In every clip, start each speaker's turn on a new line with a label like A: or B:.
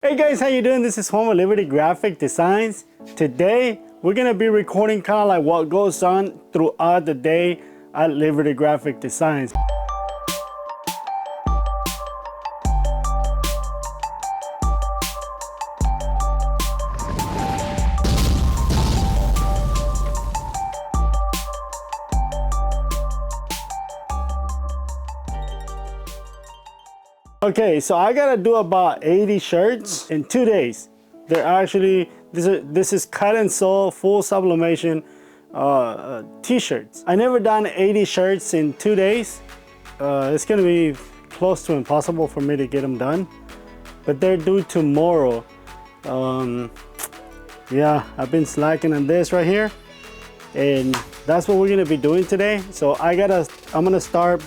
A: Hey guys, how you doing? This is Juan with Liberty Graphic Designs. Today, we're gonna be recording kind of like what goes on throughout the day at Liberty Graphic Designs. Okay, so I gotta do about 80 shirts in 2 days. They're actually, this is cut and sew, full sublimation t-shirts. I never done 80 shirts in 2 days. It's gonna be close to impossible for me to get them done, but they're due tomorrow. Yeah, I've been slacking on this right here, and that's what we're gonna be doing today. So I'm gonna start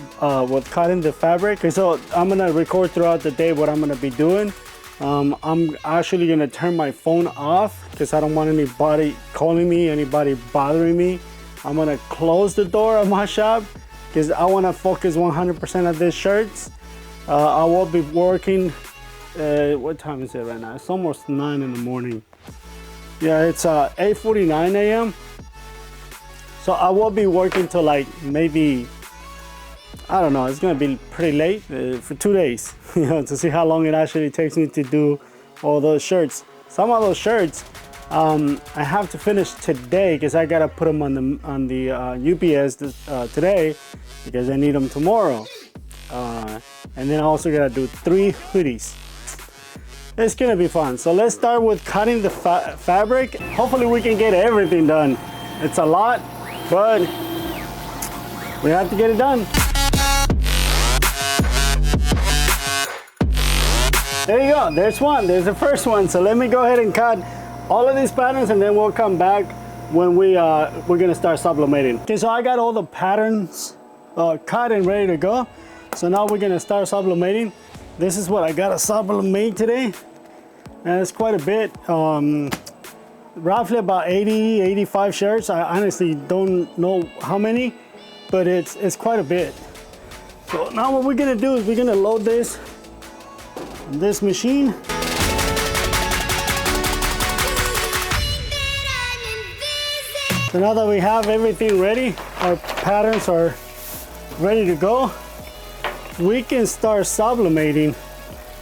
A: with cutting the fabric. Okay, so I'm gonna record throughout the day what I'm gonna be doing. I'm actually gonna turn my phone off because I don't want anybody calling me, anybody bothering me. I'm gonna close the door of my shop because I wanna focus 100% on these shirts. I will be working, what time is it right now? It's almost 9 in the morning. Yeah, it's 8:49 a.m. So I will be working till like maybe, I don't know, it's gonna be pretty late for 2 days, you know, to see how long it actually takes me to do all those shirts. Some of those shirts, I have to finish today because I gotta put them on the UPS today because I need them tomorrow. And then I also gotta do 3 hoodies. It's gonna be fun. So let's start with cutting the fabric. Hopefully we can get everything done. It's a lot, but we have to get it done. There you go, there's one, there's the first one. So let me go ahead and cut all of these patterns and then we'll come back when we're gonna start sublimating. Okay, so I got all the patterns cut and ready to go. So now we're gonna start sublimating. This is what I gotta sublimate today. And it's quite a bit. Roughly about 85 shirts. I honestly don't know how many, but it's quite a bit. So now what we're gonna do is we're gonna load this on this machine. So now that we have everything ready, our patterns are ready to go, we can start sublimating.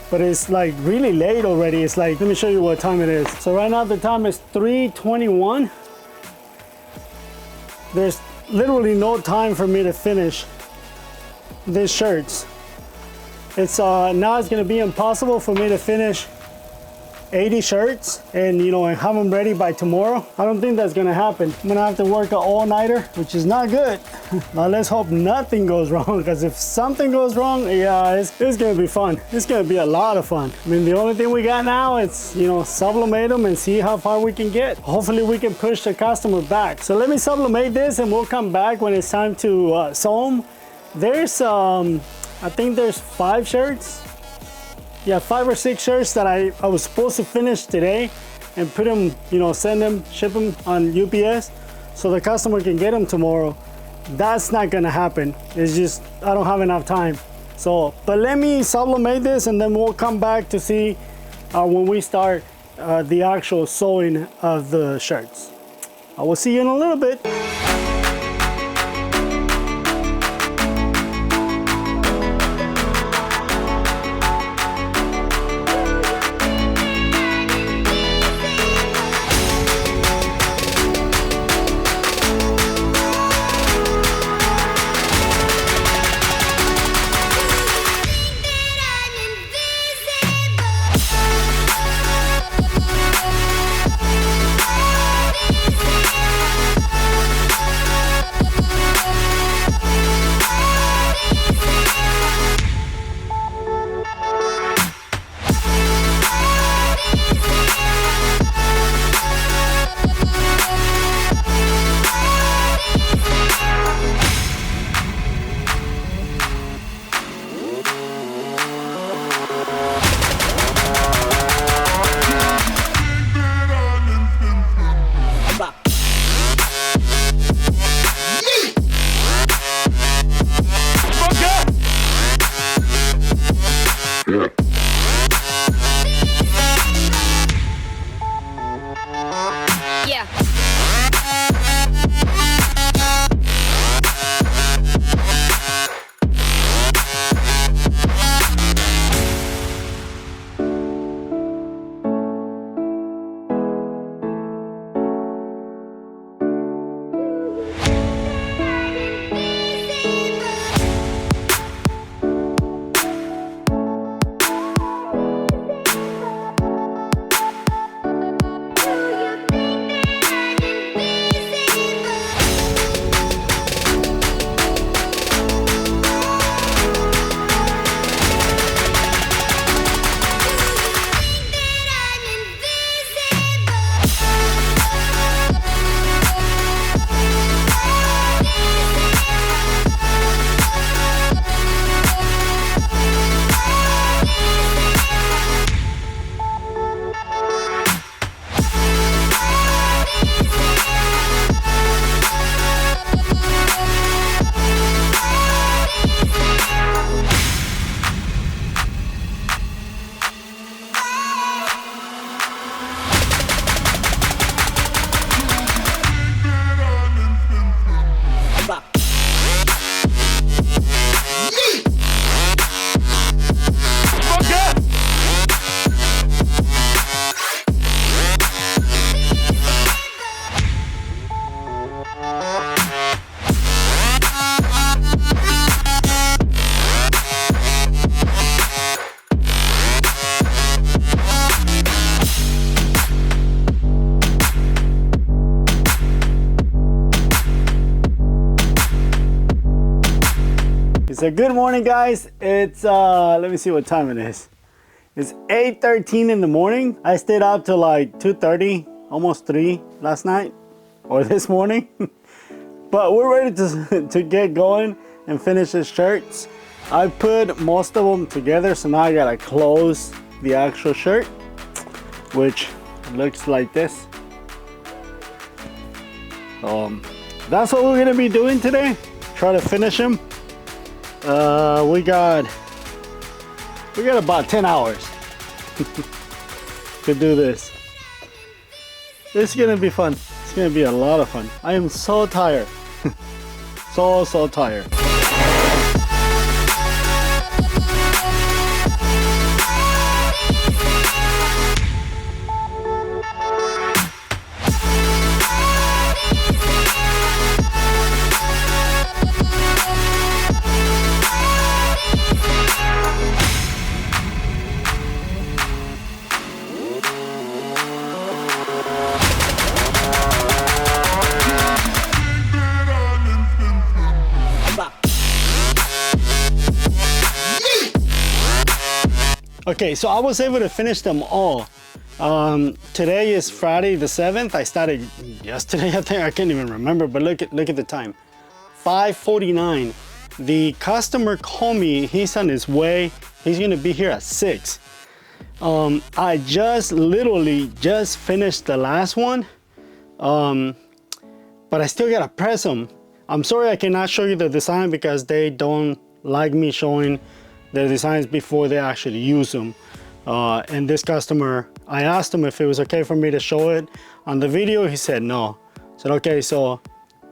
A: But it's like really late already. It's like, let me show you what time it is. So right now the time is 3:21. There's literally no time for me to finish these shirts. It's now it's gonna be impossible for me to finish 80 shirts and and have them ready by tomorrow. I don't think that's gonna happen. I'm gonna have to work an all-nighter, which is not good. Now let's hope nothing goes wrong, because if something goes wrong, yeah, it's gonna be fun. It's gonna be a lot of fun. I mean, the only thing we got now is sublimate them and see how far we can get. Hopefully we can push the customer back. So let me sublimate this and we'll come back when it's time to sew them. There's I think there's 5 shirts. Yeah, 5 or 6 shirts that I was supposed to finish today and put them, send them, ship them on UPS so the customer can get them tomorrow. That's not gonna happen. It's just, I don't have enough time. So, but let me sublimate this and then we'll come back to see when we start the actual sewing of the shirts. I will see you in a little bit. So good morning, guys. It's let me see what time it is. It's 8:13 in the morning. I stayed up till like 2:30, almost 3 last night or this morning. But we're ready to get going and finish the shirts. I put most of them together, so now I gotta close the actual shirt, which looks like this. That's what we're gonna be doing today. Try to finish them. We got about 10 hours to do this. This is gonna be fun. It's gonna be a lot of fun. I am so tired. so tired. Okay, so I was able to finish them all. Today is Friday the 7th. I started yesterday, I think. I can't even remember, but look at the time. 5:49. The customer called me. He's on his way. He's gonna be here at 6. I literally just finished the last one, but I still gotta press them. I'm sorry I cannot show you the design because they don't like me showing the designs before they actually use them. And this customer, I asked him if it was okay for me to show it on the video. He said no. I said, okay, so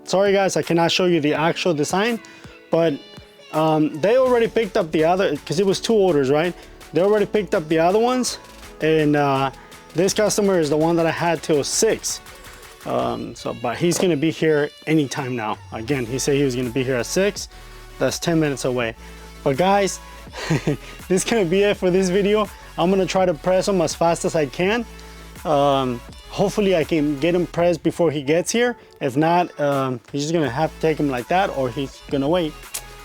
A: sorry guys, I cannot show you the actual design, but they already picked up the other, because it was 2 orders, right? They already picked up the other ones, and this customer is the one that I had till 6. But he's gonna be here anytime now. Again, he said he was gonna be here at 6. That's 10 minutes away. But guys, this is gonna be it for this video. I'm gonna try to press them as fast as I can. Hopefully I can get him pressed before he gets here. If not, he's just gonna have to take him like that, or he's gonna wait.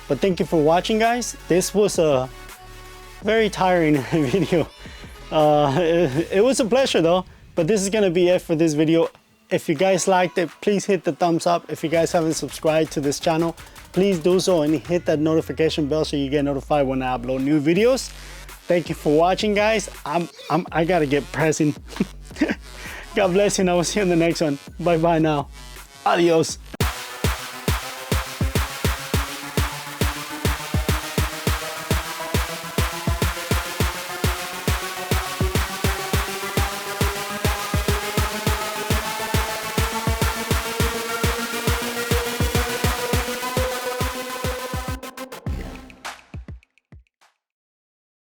A: But thank you for watching, guys. This was a very tiring video. It was a pleasure though, but this is gonna be it for this video. If you guys liked it, please hit the thumbs up. If you guys haven't subscribed to this channel, please do so and hit that notification bell so you get notified when I upload new videos. Thank you for watching, guys. I gotta get pressing. God bless you, and I will see you in the next one. Bye bye now. Adios.